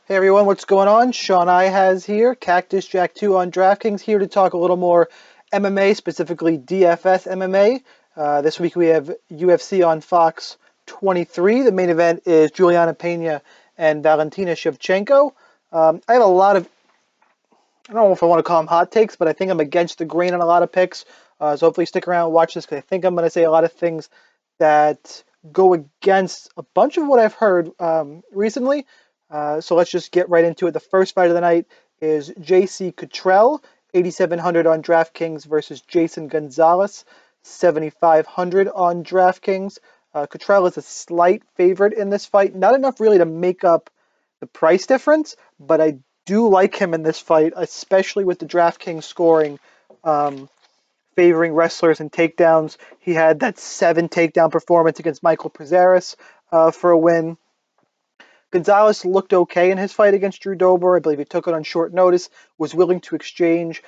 Hey everyone, what's going on? Sean I has here, Cactus Jack 2 on DraftKings, here to talk a little more MMA, specifically DFS MMA. This week we have UFC on Fox 23. The main event is Juliana Pena and Valentina Shevchenko. I have a lot of, I don't know if I want to call them hot takes, but I think I'm against the grain on a lot of picks. So hopefully stick around and watch this because I think I'm going to say a lot of things that go against a bunch of what I've heard recently. So let's just get right into it. The first fight of the night is JC Cottrell, 8,700 on DraftKings versus Jason Gonzalez, 7,500 on DraftKings. Cottrell is a slight favorite in this fight, not enough really to make up the price difference, but I do like him in this fight, especially with the DraftKings scoring favoring wrestlers and takedowns. He had that 7 takedown performance against Michael Prazeres for a win. Gonzalez looked okay in his fight against Drew Dober. I believe he took it on short notice, was willing to exchange.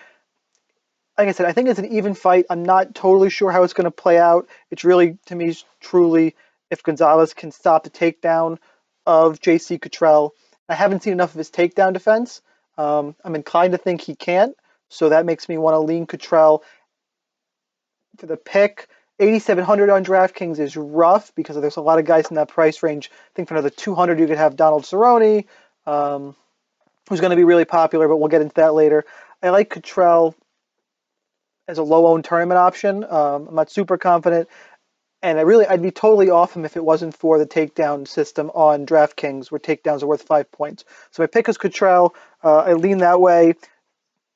Like I said, I think it's an even fight. I'm not totally sure how it's going to play out. It's really, to me, truly if Gonzalez can stop the takedown of JC Cottrell. I haven't seen enough of his takedown defense. I'm inclined to think he can't, so that makes me want to lean Cottrell for the pick. 8,700 on DraftKings is rough because there's a lot of guys in that price range. I think for another 200 you could have Donald Cerrone, who's going to be really popular, but we'll get into that later. I like Cottrell as a low-owned tournament option. I'm not super confident, and I'd be totally off him if it wasn't for the takedown system on DraftKings, where takedowns are worth 5 points. So my pick is Cottrell. I lean that way,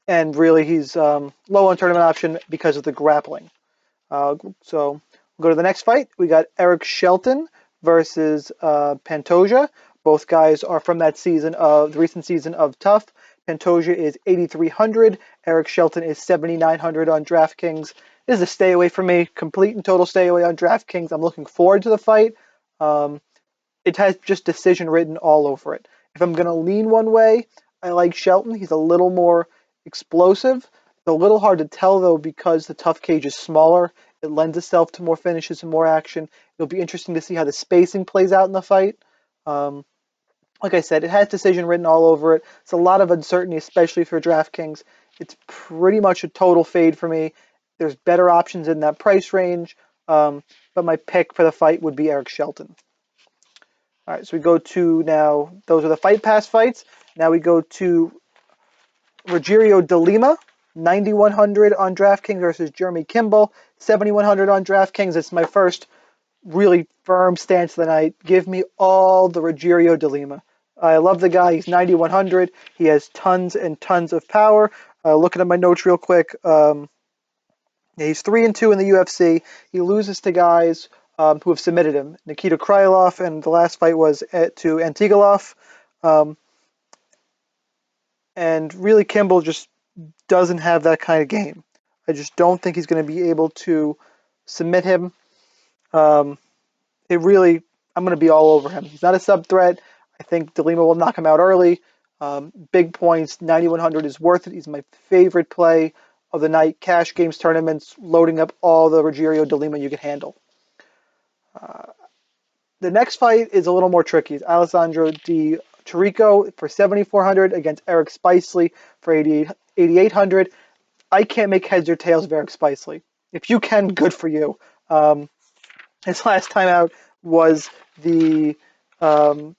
and really he's low-owned tournament option because of the grappling. So we'll go to the next fight. We got Eric Shelton versus Pantoja. Both guys are from that season of the recent season of Tough. Pantoja is 8,300. Eric Shelton is 7,900 on DraftKings. This is a stay away for me. Complete and total stay away on DraftKings. I'm looking forward to the fight. It has just decision written all over it. If I'm going to lean one way, I like Shelton. He's a little more explosive. It's a little hard to tell, though, because the Tough cage is smaller. It lends itself to more finishes and more action. It'll be interesting to see how the spacing plays out in the fight. Like I said, it has decision written all over it. It's a lot of uncertainty, especially for DraftKings. It's pretty much a total fade for me. There's better options in that price range, but my pick for the fight would be Eric Shelton. All right, so we go to now, those are the Fight Pass fights. Now we go to Rogerio de Lima, 9,100 on DraftKings versus Jeremy Kimball, 7,100 on DraftKings. It's my first really firm stance of the night. Give me all the Rogerio de Lima. I love the guy. He's 9,100. He has tons and tons of power. Looking at my notes real quick, he's 3-2 in the UFC. He loses to guys who have submitted him. Nikita Krylov, and the last fight was to Antigolov. And really, Kimball just doesn't have that kind of game. I just don't think he's going to be able to submit him. I'm going to be all over him. He's not a sub threat. I think De Lima will knock him out early. Big points, 9,100 is worth it. He's my favorite play of the night. Cash games, tournaments, loading up all the Rogerio de Lima you can handle. The next fight is a little more tricky. It's Alessandro Di Chirico for 7,400 against Eric Spicely for 8,800. I can't make heads or tails of Eric Spicely. If you can, good for you. His last time out was the Thiago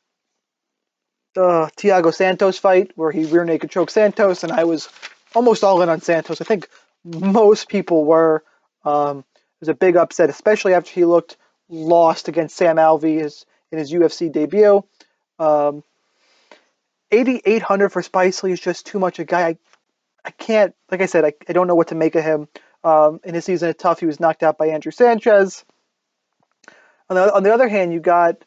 Santos fight where he rear naked choked Santos, and I was almost all in on Santos. I think most people were. It was a big upset, especially after he looked lost against Sam Alvey in his UFC debut. 8,800 for Spicely is just too much. A guy I can't, like I said, I don't know what to make of him. In his season of Tough, he was knocked out by Andrew Sanchez. On the other hand, you got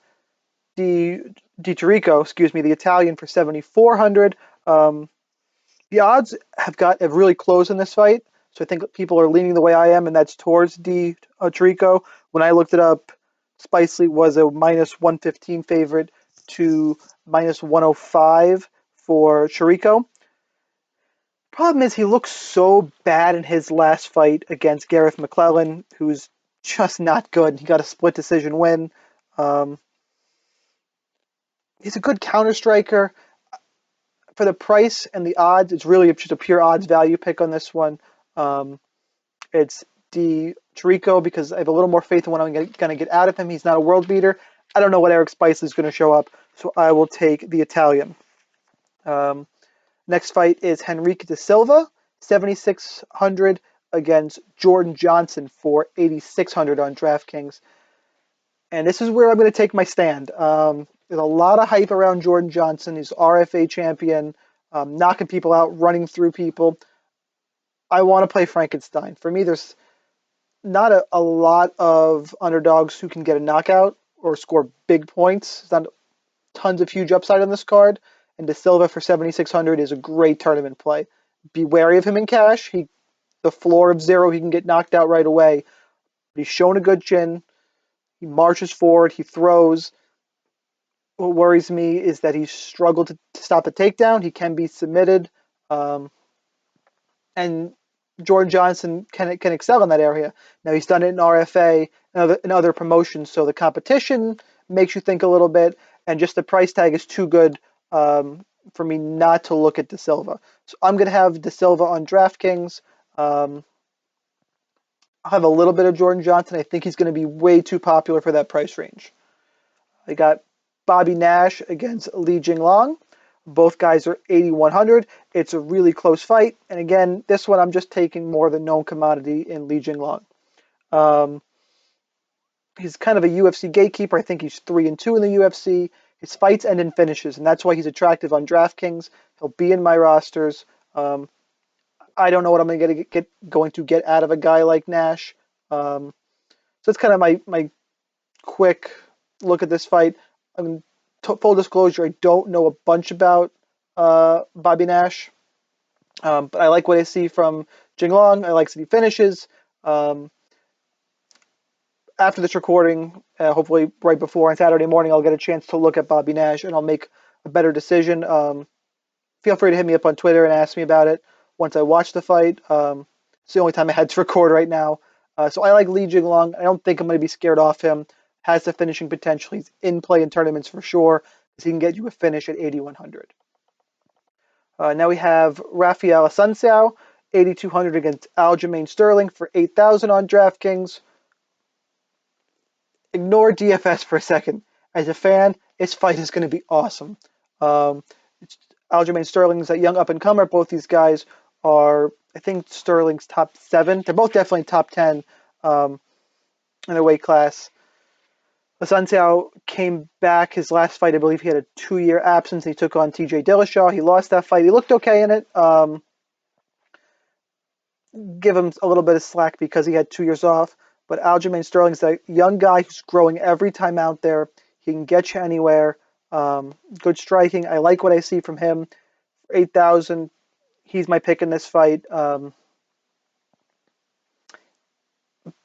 Di Chirico, the Italian, for 7,400. The odds have really closed in this fight, so I think people are leaning the way I am, and that's towards Di Chirico. When I looked it up, Spicely was a minus 115 favorite to minus 105 for Chirico. Problem is, he looked so bad in his last fight against Gareth McClellan, who's just not good. He got a split decision win. He's a good counter striker. for the price and the odds, it's really just a pure odds value pick on this one. It's Di Chirico because I have a little more faith in what I'm going to get out of him. He's not a world beater. I don't know what Eric Spice is going to show up, so I will take the Italian. Next fight is Henrique da Silva, 7,600 against Jordan Johnson for 8,600 on DraftKings. And this is where I'm going to take my stand. There's a lot of hype around Jordan Johnson. He's RFA champion, knocking people out, running through people. I want to play Frankenstein. For me, there's not a lot of underdogs who can get a knockout or score big points. There's not tons of huge upside on this card. And Da Silva for 7,600 is a great tournament play. Be wary of him in cash. The floor of 0, he can get knocked out right away. But he's shown a good chin. He marches forward. He throws. What worries me is that he's struggled to stop the takedown. He can be submitted. And Jordan Johnson can excel in that area. Now, he's done it in RFA and other promotions, so the competition makes you think a little bit, and just the price tag is too good for me not to look at Da Silva. So I'm going to have Da Silva on DraftKings. I'll have a little bit of Jordan Johnson. I think he's going to be way too popular for that price range. I got Bobby Nash against Li Jinglong. Both guys are 8,100. It's a really close fight. And again, this one I'm just taking more of the known commodity in Li Jinglong. He's kind of a UFC gatekeeper. I think he's 3-2 in the UFC. His fights end in finishes, and that's why he's attractive on DraftKings. He'll be in my rosters. I don't know what I'm going to get out of a guy like Nash. So that's kind of my quick look at this fight. Full disclosure, I don't know a bunch about Bobby Nash, but I like what I see from Jinglong. I like that he finishes. After this recording, hopefully right before on Saturday morning, I'll get a chance to look at Bobby Nash and I'll make a better decision. Feel free to hit me up on Twitter and ask me about it once I watch the fight. It's the only time I had to record right now. So I like Li Jinglong. I don't think I'm going to be scared off him. Has the finishing potential. He's in play in tournaments for sure, because he can get you a finish at 8,100. Now we have Rafael Assunção, 8,200 against Aljamain Sterling for 8,000 on DraftKings. Ignore DFS for a second. As a fan, this fight is going to be awesome. Aljamain Sterling's a young up-and-comer. Both these guys are, I think, Sterling's top 7. They're both definitely top 10 in their weight class. Assunção came back his last fight. I believe he had a 2-year absence. He took on TJ Dillashaw. He lost that fight. He looked okay in it. Give him a little bit of slack because he had 2 years off. But Aljamain Sterling's a young guy who's growing every time out there. He can get you anywhere. Good striking. I like what I see from him. For 8,000, he's my pick in this fight. But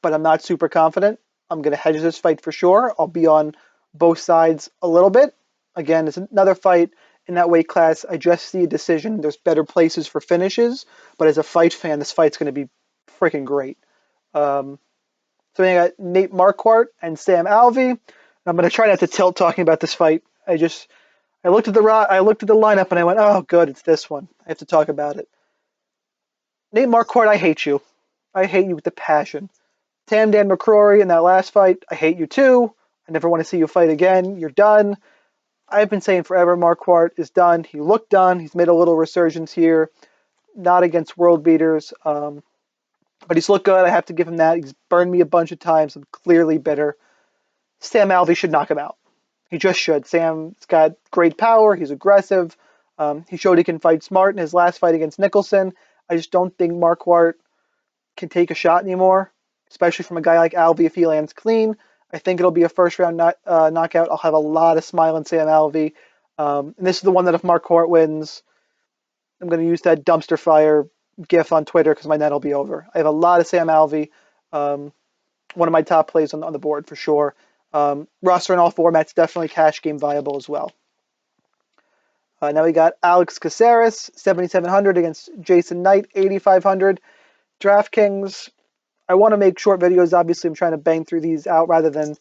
I'm not super confident. I'm going to hedge this fight for sure. I'll be on both sides a little bit. Again, it's another fight in that weight class. I just see a decision. There's better places for finishes. But as a fight fan, this fight's going to be freaking great. So I got Nate Marquardt and Sam Alvey. I'm going to try not to tilt talking about this fight. I looked at the lineup and I went, oh, good, it's this one. I have to talk about it. Nate Marquardt, I hate you. I hate you with a passion. Tamdan McCrory in that last fight, I hate you too. I never want to see you fight again. You're done. I've been saying forever Marquardt is done. He looked done. He's made a little resurgence here. Not against world beaters. But he's looked good. I have to give him that. He's burned me a bunch of times. I'm clearly bitter. Sam Alvey should knock him out. He just should. Sam's got great power. He's aggressive. He showed he can fight smart in his last fight against Nicholson. I just don't think Marquardt can take a shot anymore, especially from a guy like Alvey if he lands clean. I think it'll be a first-round knockout. I'll have a lot of smile in Sam Alvey. And this is the one that if Marquardt wins, I'm going to use that dumpster fire gif on Twitter because my net will be over. I have a lot of Sam Alvey. One of my top plays on the board for sure. Roster in all formats, definitely cash game viable as well. Now we got Alex Caceres, 7,700 against Jason Knight, 8,500. DraftKings, I want to make short videos. Obviously, I'm trying to bang through these out rather than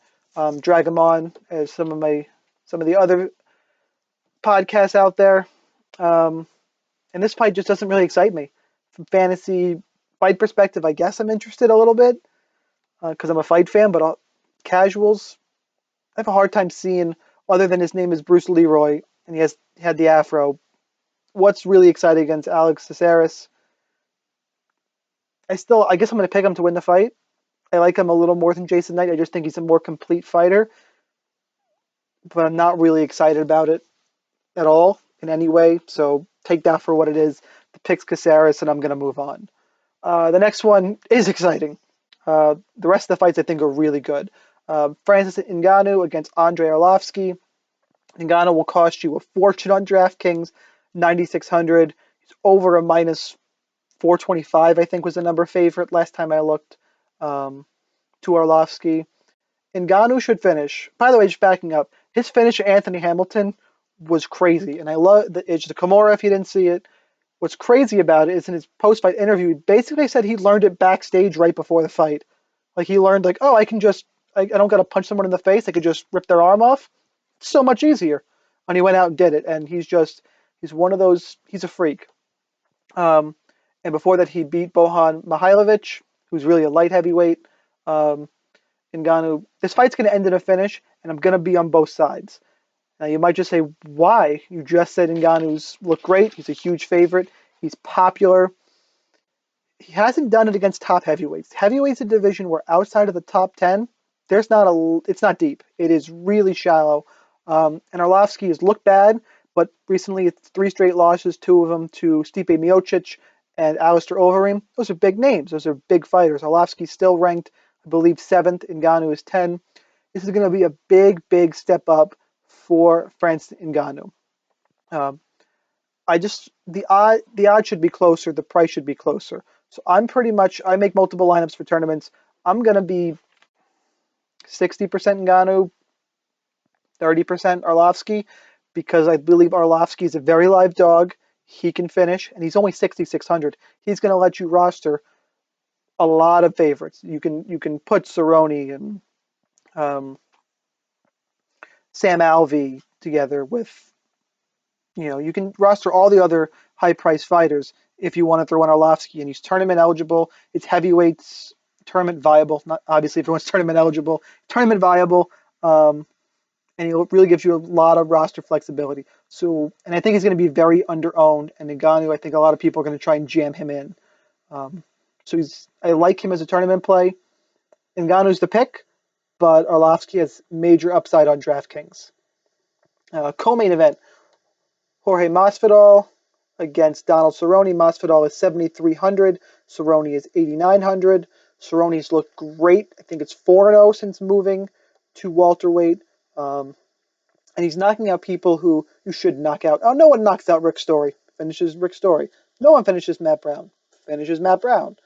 drag them on as some of the other podcasts out there. And this fight just doesn't really excite me. From fantasy fight perspective, I guess I'm interested a little bit because I'm a fight fan, but casuals, I have a hard time seeing, other than his name is Bruce Leroy and he had the afro, what's really exciting against Alex Caceres. I guess I'm going to pick him to win the fight. I like him a little more than Jason Knight. I just think he's a more complete fighter, but I'm not really excited about it at all in any way. So take that for what it is. The pick's Caceres, and I'm going to move on. The next one is exciting. The rest of the fights I think are really good. Francis Ngannou against Andrei Arlovsky. Ngannou will cost you a fortune on DraftKings, 9,600. He's over a minus 425, I think was the number favorite last time I looked, to Arlovsky. Ngannou should finish. By the way, just backing up, his finish at Anthony Hamilton was crazy, and I love it's the Kimura. If you didn't see it, what's crazy about it is in his post-fight interview, he basically said he learned it backstage right before the fight. Like he learned, like, oh, I don't got to punch someone in the face. I could just rip their arm off. It's so much easier. And he went out and did it, and he's one of those. He's a freak. And before that, he beat Bohan Mihailovic, who's really a light heavyweight. Ngannou. This fight's going to end in a finish, and I'm going to be on both sides. Now, you might just say, why? You just said Ngannou's look great. He's a huge favorite. He's popular. He hasn't done it against top heavyweights. Heavyweight's a division where outside of the top 10, it's not deep. It is really shallow. And Arlovsky has looked bad, but recently it's 3 straight losses, 2 of them to Stipe Miocic and Alistair Overeem. Those are big names. Those are big fighters. Arlovsky's still ranked, I believe, 7th. Ngannou is 10. This is going to be a big, big step up for Francis Ngannou. The odds should be closer. The price should be closer. So I make multiple lineups for tournaments. I'm going to be 60% Ngannou, 30% Arlovsky, because I believe Arlovsky is a very live dog. He can finish, and he's only 6,600. He's going to let you roster a lot of favorites. You can put Cerrone and Sam Alvey together with, you can roster all the other high-priced fighters if you want to throw in Arlovsky, and he's tournament eligible. It's heavyweights, tournament viable. Not obviously everyone's tournament eligible, tournament viable, and he really gives you a lot of roster flexibility. So, and I think he's going to be very underowned. And Ngannou, I think a lot of people are going to try and jam him in. I like him as a tournament play. Ngannou's the pick, but Arlovsky has major upside on DraftKings. Co-main event: Jorge Masvidal against Donald Cerrone. Masvidal is 7,300. Cerrone is 8,900. Cerrone's looked great. I think it's 4-0 since moving to welterweight. And he's knocking out people who you should knock out. Oh, no one knocks out Rick Story. Finishes Rick Story. No one finishes Matt Brown. Finishes Matt Brown.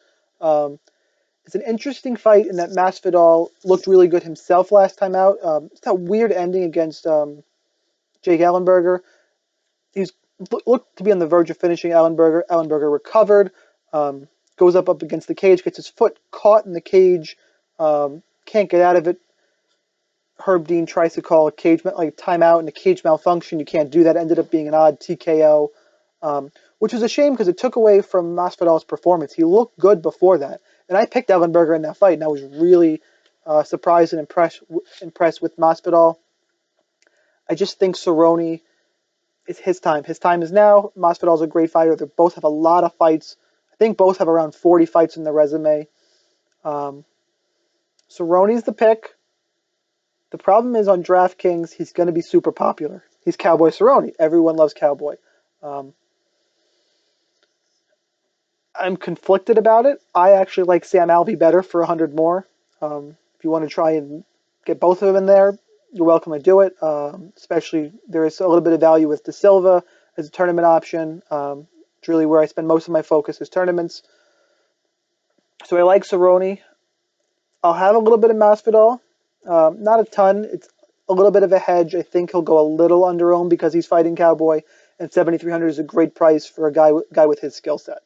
It's an interesting fight in that Masvidal looked really good himself last time out. It's that weird ending against Jake Ellenberger. He's looked to be on the verge of finishing Ellenberger. Ellenberger recovered, goes up against the cage, gets his foot caught in the cage, can't get out of it. Herb Dean tries to call a timeout and a cage malfunction. You can't do that. Ended up being an odd TKO, which was a shame because it took away from Masvidal's performance. He looked good before that, and I picked Ellenberger in that fight, and I was really surprised and impressed with Masvidal. I just think Cerrone, it's his time. His time is now. Masvidal's a great fighter. They both have a lot of fights. I think both have around 40 fights in their resume. Cerrone's the pick. The problem is on DraftKings, he's going to be super popular. He's Cowboy Cerrone. Everyone loves Cowboy. I'm conflicted about it. I actually like Sam Alvey better for 100 more. If you want to try and get both of them in there, you're welcome to do it. Especially there is a little bit of value with De Silva as a tournament option. It's really where I spend most of my focus is tournaments. So I like Cerrone. I'll have a little bit of Masvidal. Not a ton. It's a little bit of a hedge. I think he'll go a little underowned because he's fighting Cowboy, and 7,300 is a great price for a guy with his skill set.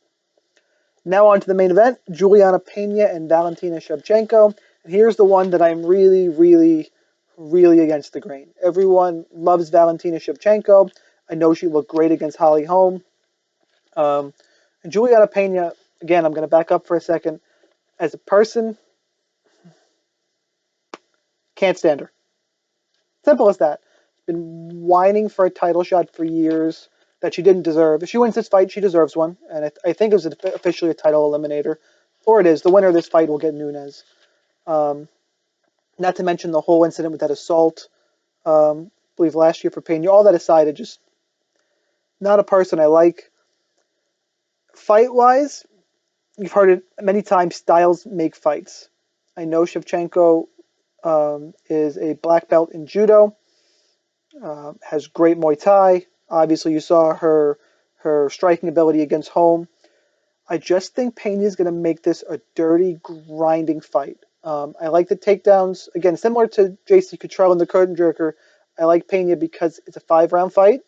Now on to the main event: Juliana Pena and Valentina Shevchenko. And here's the one that I'm really, really, really against the grain. Everyone loves Valentina Shevchenko. I know she looked great against Holly Holm. And Juliana Pena, again, I'm going to back up for a second. As a person, can't stand her. Simple as that. Been whining for a title shot for years that she didn't deserve. If she wins this fight, she deserves one, and I think it was officially a title eliminator, or it is. The winner of this fight will get Nunes. Um, Not to mention the whole incident with that assault, I believe last year for Pena. All that aside, it just not a person I like. Fight wise, you've heard it many times. Styles make fights. I know Shevchenko is a black belt in judo, has great Muay Thai. Obviously, you saw her striking ability against Holm. I just think Pena is going to make this a dirty, grinding fight. I like the takedowns. Again, similar to JC Cottrell and the curtain jerker, I like Pena because it's a 5-round fight.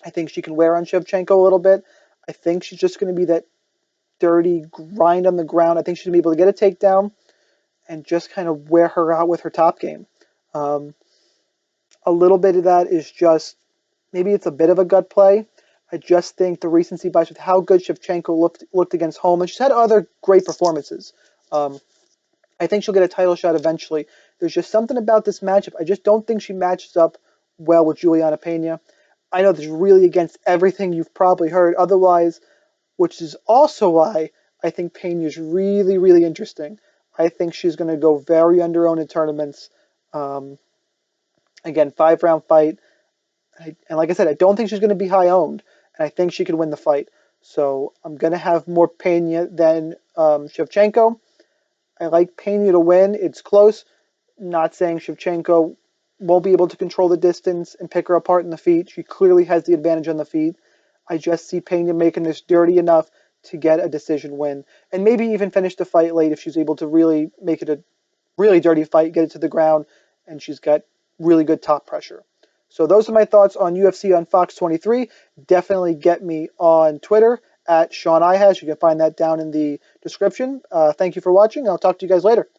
I think she can wear on Shevchenko a little bit. I think she's just going to be that dirty grind on the ground. I think she's going to be able to get a takedown and just kind of wear her out with her top game. Um, a little bit of that is just maybe it's a bit of a gut play. I just think the recency bias with how good Shevchenko looked against Holm, and she's had other great performances. Um, I think she'll get a title shot eventually. There's just something about this matchup. I just don't think she matches up well with Juliana Pena. I know this is really against everything you've probably heard otherwise, which is also why I think Pena is really, really interesting. I think she's going to go very underowned in tournaments. Um, Again, 5-round fight. And like I said, I don't think she's going to be high owned, and I think she could win the fight. So I'm going to have more Pena than Shevchenko. I like Pena to win. It's close. Not saying Shevchenko won't be able to control the distance and pick her apart in the feet. She clearly has the advantage on the feet. I just see Pena making this dirty enough to get a decision win, and maybe even finish the fight late if she's able to really make it a really dirty fight, get it to the ground, and she's got really good top pressure. So those are my thoughts on UFC on Fox 23. Definitely get me on Twitter at Sean Ihash. You can find that down in the description. Thank you for watching. I'll talk to you guys later.